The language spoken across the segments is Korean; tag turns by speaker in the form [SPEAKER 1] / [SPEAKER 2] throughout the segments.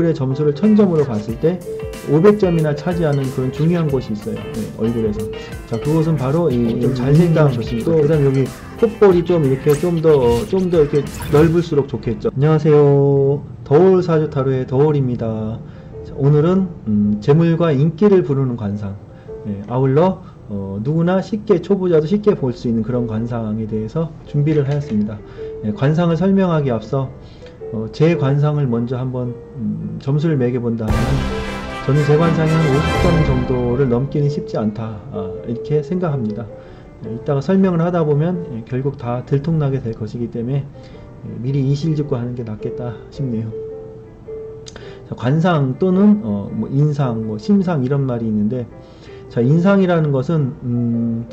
[SPEAKER 1] 얼굴의 점수를 1000점으로 봤을 때 500점이나 차지하는 그런 중요한 곳이 있어요. 얼굴에서. 자, 그곳은 바로 이 좀 잘생긴 좋습니다. 그 다음에 여기 콧볼이 좀 이렇게 좀 더 이렇게 넓을수록 좋겠죠. 안녕하세요. 더울 사주타로의 더울입니다. 자, 오늘은 재물과 인기를 부르는 관상. 아울러 누구나 쉽게, 초보자도 쉽게 볼 수 있는 그런 관상에 대해서 준비를 하였습니다. 관상을 설명하기 앞서 제 관상을 먼저 한번 점수를 매겨본다면 저는 제 관상이 한 50점 정도를 넘기는 쉽지 않다, 이렇게 생각합니다. 이따가 설명을 하다 보면 결국 다 들통나게 될 것이기 때문에 미리 이실직고 하는 게 낫겠다 싶네요. 자, 관상 또는 뭐 인상, 뭐 심상 이런 말이 있는데, 자, 인상이라는 것은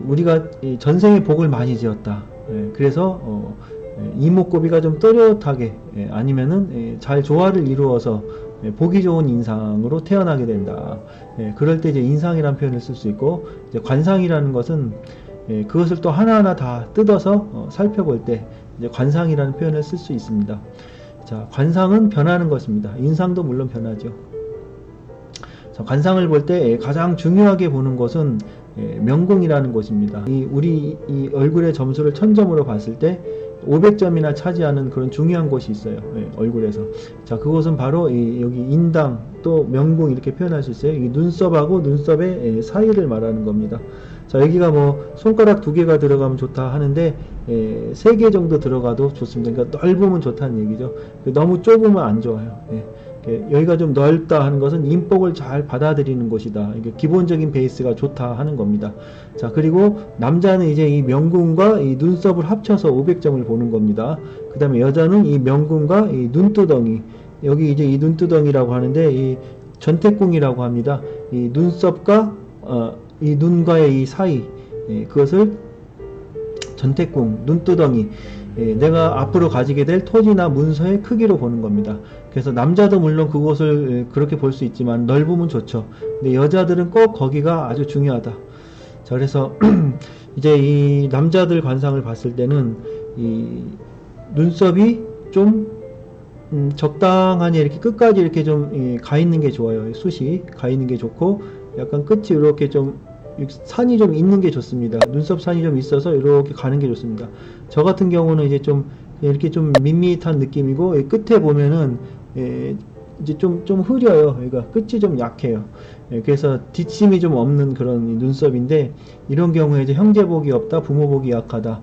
[SPEAKER 1] 우리가 전생에 복을 많이 지었다. 그래서 이목구비가 좀 또렷하게, 아니면은 잘 조화를 이루어서 보기 좋은 인상으로 태어나게 된다. 그럴 때 이제 인상이라는 표현을 쓸 수 있고, 이제 관상이라는 것은 그것을 또 하나하나 다 뜯어서 살펴볼 때 이제 관상이라는 표현을 쓸 수 있습니다. 자, 관상은 변하는 것입니다. 인상도 물론 변하죠. 자, 관상을 볼 때 가장 중요하게 보는 것은 명궁이라는 곳입니다. 우리 이 얼굴의 점수를 1000점으로 봤을 때 500점이나 차지하는 그런 중요한 곳이 있어요. 얼굴에서. 자, 그곳은 바로 여기 인당 또 명궁 이렇게 표현할 수 있어요. 이 눈썹하고 눈썹의 사이를 말하는 겁니다. 자, 여기가 뭐 손가락 2개가 들어가면 좋다 하는데 3개 정도 들어가도 좋습니다. 그러니까 넓으면 좋다는 얘기죠. 너무 좁으면 안 좋아요. 여기가 좀 넓다 하는 것은 인복을 잘 받아들이는 곳이다. 이게 기본적인 베이스가 좋다 하는 겁니다. 자, 그리고 남자는 이제 이 명궁과 이 눈썹을 합쳐서 500점을 보는 겁니다. 그 다음에 여자는 이 명궁과 이 눈두덩이, 여기 이제 이 눈두덩이라고 하는데 이 전태궁이라고 합니다. 이 눈썹과 이 눈과의 이 사이, 그것을 전태궁, 눈두덩이, 내가 앞으로 가지게 될 토지나 문서의 크기로 보는 겁니다. 그래서 남자도 물론 그곳을 그렇게 볼 수 있지만 넓으면 좋죠. 근데 여자들은 꼭 거기가 아주 중요하다. 자, 그래서 이제 이 남자들 관상을 봤을 때는 이 눈썹이 좀 적당하니 이렇게 끝까지 이렇게 좀 가 있는 게 좋아요. 숱이 가 있는 게 좋고, 약간 끝이 이렇게 좀 산이 좀 있는 게 좋습니다. 눈썹 산이 좀 있어서 이렇게 가는 게 좋습니다. 저 같은 경우는 이제 좀 이렇게 좀 밋밋한 느낌이고, 끝에 보면은 이제 좀 흐려요. 그러니까 끝이 좀 약해요. 그래서 뒷심이 좀 없는 그런 눈썹인데, 이런 경우에 이제 형제복이 없다, 부모복이 약하다,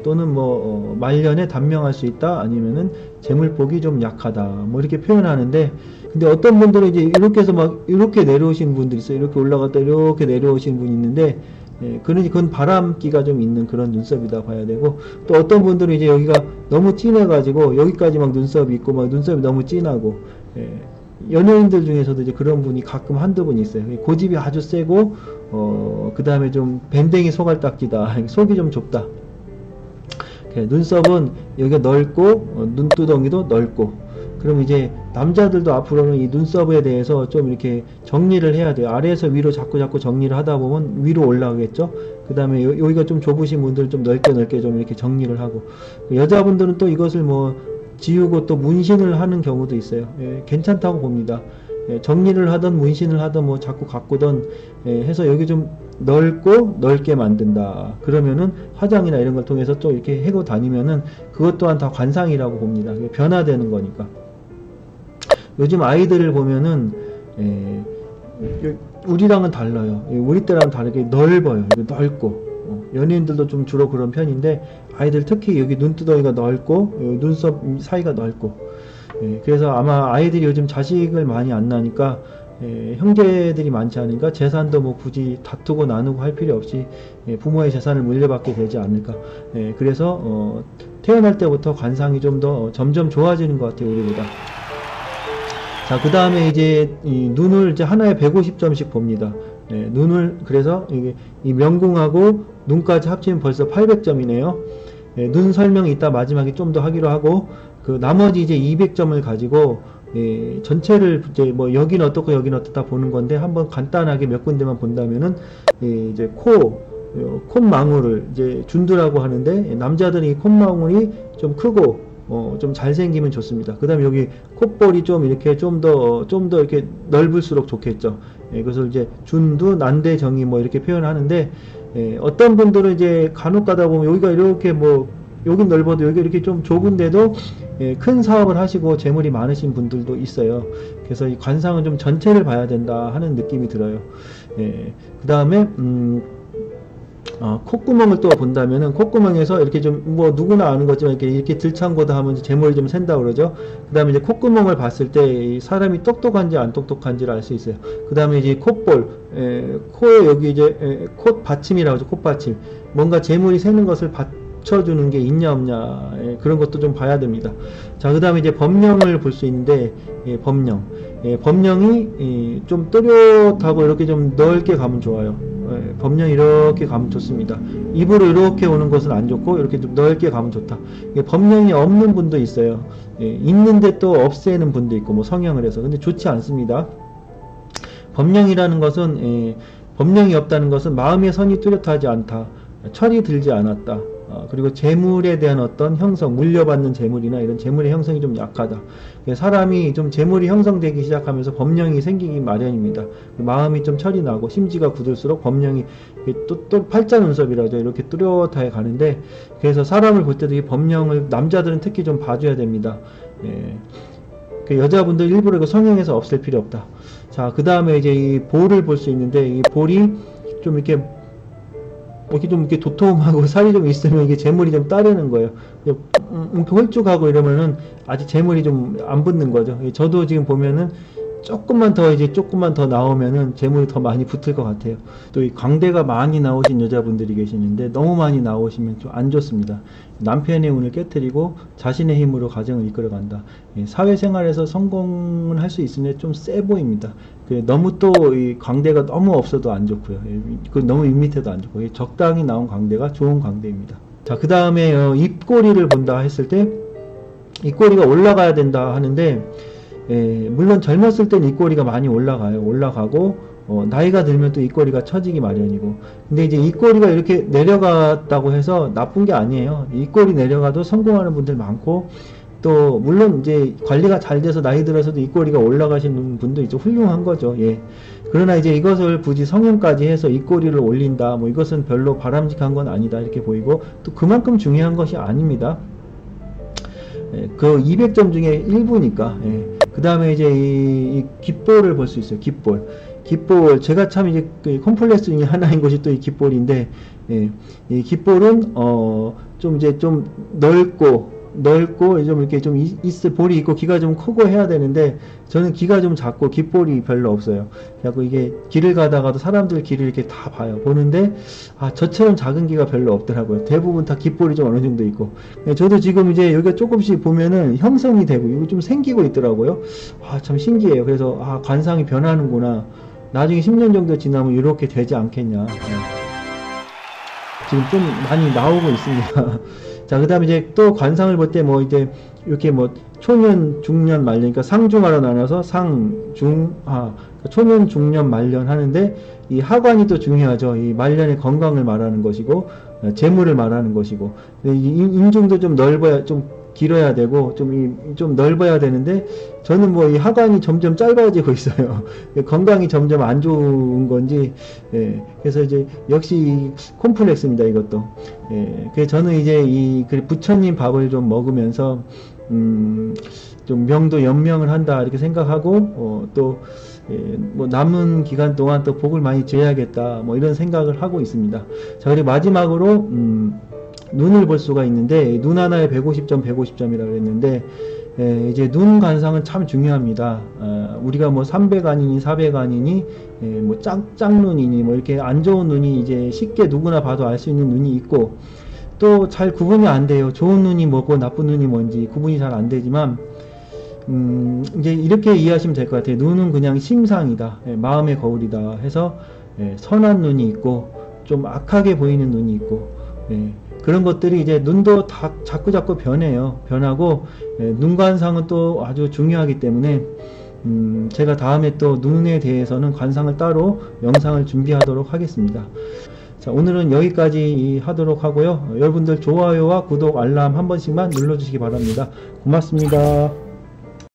[SPEAKER 1] 또는 뭐 말년에 단명할 수 있다, 아니면은 재물복이 좀 약하다, 뭐 이렇게 표현하는데, 근데 어떤 분들은 이제 이렇게 해서 막 이렇게 내려오시는 분들이 있어요. 이렇게 올라갔다 이렇게 내려오시는 분이 있는데, 그건 바람기가 좀 있는 그런 눈썹이다 봐야 되고, 또 어떤 분들은 이제 여기가 너무 진해가지고 여기까지 막 눈썹이 있고, 막 눈썹이 너무 진하고, 연예인들 중에서도 이제 그런 분이 가끔 한두 분 있어요. 고집이 아주 세고, 그 다음에 좀 밴댕이 소갈딱지다, 속이 좀 좁다. 눈썹은 여기가 넓고, 눈두덩이도 넓고, 그럼 이제 남자들도 앞으로는 이 눈썹에 대해서 좀 이렇게 정리를 해야 돼요. 아래에서 위로 자꾸 정리를 하다 보면 위로 올라가겠죠. 그 다음에 여기가 좀 좁으신 분들은 좀 넓게 좀 이렇게 정리를 하고, 여자분들은 또 이것을 뭐 지우고 또 문신을 하는 경우도 있어요. 괜찮다고 봅니다. 정리를 하던 문신을 하던 뭐 자꾸 가꾸던 해서 여기 좀 넓게 만든다. 그러면은 화장이나 이런 걸 통해서 또 이렇게 해고 다니면은 그것 또한 다 관상이라고 봅니다. 변화되는 거니까. 요즘 아이들을 보면은 우리랑은 달라요. 우리 때랑은 다르게 넓어요. 넓고, 연예인들도 좀 주로 그런 편인데, 아이들 특히 여기 눈두덩이가 넓고 눈썹 사이가 넓고, 그래서 아마 아이들이 요즘 자식을 많이 안 낳으니까 형제들이 많지 않으니까 재산도 뭐 굳이 다투고 나누고 할 필요 없이 부모의 재산을 물려받게 되지 않을까. 그래서 태어날 때부터 관상이 좀 더 점점 좋아지는 것 같아요, 우리보다. 자, 그 다음에 이제 이 눈을 이제 하나에 150점씩 봅니다. 눈을, 그래서 이 명궁하고 눈까지 합치면 벌써 800점이네요. 눈 설명이 이따 마지막에 좀 더 하기로 하고, 그 나머지 이제 200점을 가지고 전체를 이제 뭐 여긴 어떻고 여긴 어떻다 보는 건데, 한번 간단하게 몇 군데만 본다면은 이제 콧망울을 이제 준두라고 하는데, 남자들이 콧망울이 좀 크고 좀 잘생기면 좋습니다. 그 다음에 여기 콧볼이 좀 이렇게 좀 더 이렇게 넓을수록 좋겠죠. 예, 그래서 이제 준두, 난대, 정이 뭐 이렇게 표현하는데, 예, 어떤 분들은 이제 간혹 가다 보면 여기가 이렇게 뭐, 여긴 넓어도 여기 이렇게 좀 좁은데도, 예, 큰 사업을 하시고 재물이 많으신 분들도 있어요. 그래서 이 관상은 좀 전체를 봐야 된다 하는 느낌이 들어요. 예, 그 다음에, 콧구멍을 또 본다면은 콧구멍에서 이렇게 좀 뭐 누구나 아는 거지만 이렇게 들창고다 하면 재물이 좀 샌다 그러죠. 그 다음에 이제 콧구멍을 봤을 때 사람이 똑똑한지 안 똑똑한지를 알 수 있어요. 그 다음에 이제 콧볼, 코에 여기 이제 콧 받침이라고 하죠. 콧 받침. 뭔가 재물이 새는 것을 받쳐주는 게 있냐 없냐, 그런 것도 좀 봐야 됩니다. 자, 그 다음에 이제 법령을 볼 수 있는데, 법령. 법령이 좀 또렷하고 이렇게 좀 넓게 가면 좋아요. 법령 이렇게 가면 좋습니다. 입으로 이렇게 오는 것은 안 좋고 이렇게 좀 넓게 가면 좋다. 법령이 없는 분도 있어요. 있는데 또 없애는 분도 있고 뭐 성형을 해서. 근데 좋지 않습니다. 법령이라는 것은 법령이 없다는 것은 마음의 선이 뚜렷하지 않다. 철이 들지 않았다. 그리고 재물에 대한 어떤 형성, 물려받는 재물이나 이런 재물의 형성이 좀 약하다. 사람이 좀 재물이 형성되기 시작하면서 법령이 생기기 마련입니다. 마음이 좀 철이 나고 심지가 굳을수록 법령이 또 팔자 눈썹이라죠. 이렇게 뚜렷하게 가는데, 그래서 사람을 볼 때도 이 법령을 남자들은 특히 좀 봐줘야 됩니다. 여자분들 일부러 이거 성형해서 없앨 필요 없다. 자, 그 다음에 이제 이 볼을 볼 수 있는데, 이 볼이 좀 이렇게 좀 이렇게 도톰하고 살이 좀 있으면 이게 재물이 좀 따르는 거예요. 이렇게 홀쭉하고 이러면은 아직 재물이 좀 안 붙는 거죠. 저도 지금 보면은 조금만 더 나오면은 재물이 더 많이 붙을 것 같아요. 또 이 광대가 많이 나오신 여자분들이 계시는데 너무 많이 나오시면 좀 안 좋습니다. 남편의 운을 깨뜨리고 자신의 힘으로 가정을 이끌어간다. 사회생활에서 성공을 할 수 있으면 좀 세 보입니다. 너무 또 이 광대가 너무 없어도 안 좋고요. 너무 밋밋해도 안 좋고, 적당히 나온 광대가 좋은 광대입니다. 자, 그 다음에 입꼬리를 본다 했을 때 입꼬리가 올라가야 된다 하는데, 물론 젊었을 땐 입꼬리가 많이 올라가고 나이가 들면 또 입꼬리가 처지기 마련이고, 근데 이제 입꼬리가 이렇게 내려갔다고 해서 나쁜 게 아니에요. 입꼬리 내려가도 성공하는 분들 많고, 또 물론 이제 관리가 잘 돼서 나이 들어서도 입꼬리가 올라가시는 분도 이제 훌륭한 거죠. 예. 그러나 이제 이것을 굳이 성형까지 해서 입꼬리를 올린다, 뭐 이것은 별로 바람직한 건 아니다 이렇게 보이고, 또 그만큼 중요한 것이 아닙니다. 그 200점 중에 1부니까. 그 다음에 이제 이 귓볼을 볼 수 있어요. 귓볼. 제가 참 이제 그 콤플렉스 중에 하나인 것이 또 이 귓볼인데, 이 귓볼은 좀 이제 좀 넓고 좀 이렇게 좀 있을 볼이 있고 귀가 좀 크고 해야 되는데, 저는 귀가 좀 작고 귓볼이 별로 없어요. 그래서 이게 길을 가다가도 사람들 귀를 이렇게 다 보는데 저처럼 작은 귀가 별로 없더라고요. 대부분 다 귓볼이 좀 어느 정도 있고. 저도 지금 이제 여기가 조금씩 보면은 형성이 되고 이거 좀 생기고 있더라고요. 참 신기해요. 그래서 관상이 변하는구나. 나중에 10년 정도 지나면 이렇게 되지 않겠냐. 지금 좀 많이 나오고 있습니다. 자, 그 다음에 이제 또 관상을 볼 때 뭐 이제 이렇게 뭐 초년, 중년, 말년, 그러니까 상중하로 나눠서 초년, 중년, 말년 하는데, 이 하관이 또 중요하죠. 이 말년의 건강을 말하는 것이고, 재물을 말하는 것이고, 인중도 좀 길어야 되고, 좀 넓어야 되는데, 저는 뭐 이 하관이 점점 짧아지고 있어요. 건강이 점점 안 좋은 건지, 그래서 이제 역시 콤플렉스입니다, 이것도. 그래서 저는 이제 부처님 밥을 좀 먹으면서, 좀 명도 연명을 한다, 이렇게 생각하고, 뭐 남은 기간 동안 또 복을 많이 줘야겠다, 뭐 이런 생각을 하고 있습니다. 자, 그리고 마지막으로, 눈을 볼 수가 있는데, 눈 하나에 150점이라고 했는데, 이제 눈 관상은 참 중요합니다. 우리가 뭐 300안이니 400안이니 뭐 짝눈이니 뭐 이렇게 안 좋은 눈이 이제 쉽게 누구나 봐도 알 수 있는 눈이 있고, 또 잘 구분이 안 돼요. 좋은 눈이 뭐고 나쁜 눈이 뭔지 구분이 잘 안 되지만, 이제 이렇게 이해하시면 될 것 같아요. 눈은 그냥 심상이다, 마음의 거울이다 해서, 선한 눈이 있고 좀 악하게 보이는 눈이 있고, 그런 것들이 이제 눈도 다 자꾸 변하고, 눈 관상은 또 아주 중요하기 때문에, 제가 다음에 또 눈에 대해서는 관상을 따로 영상을 준비하도록 하겠습니다. 자, 오늘은 여기까지 하도록 하고요. 여러분들 좋아요와 구독, 알람 한 번씩만 눌러주시기 바랍니다. 고맙습니다.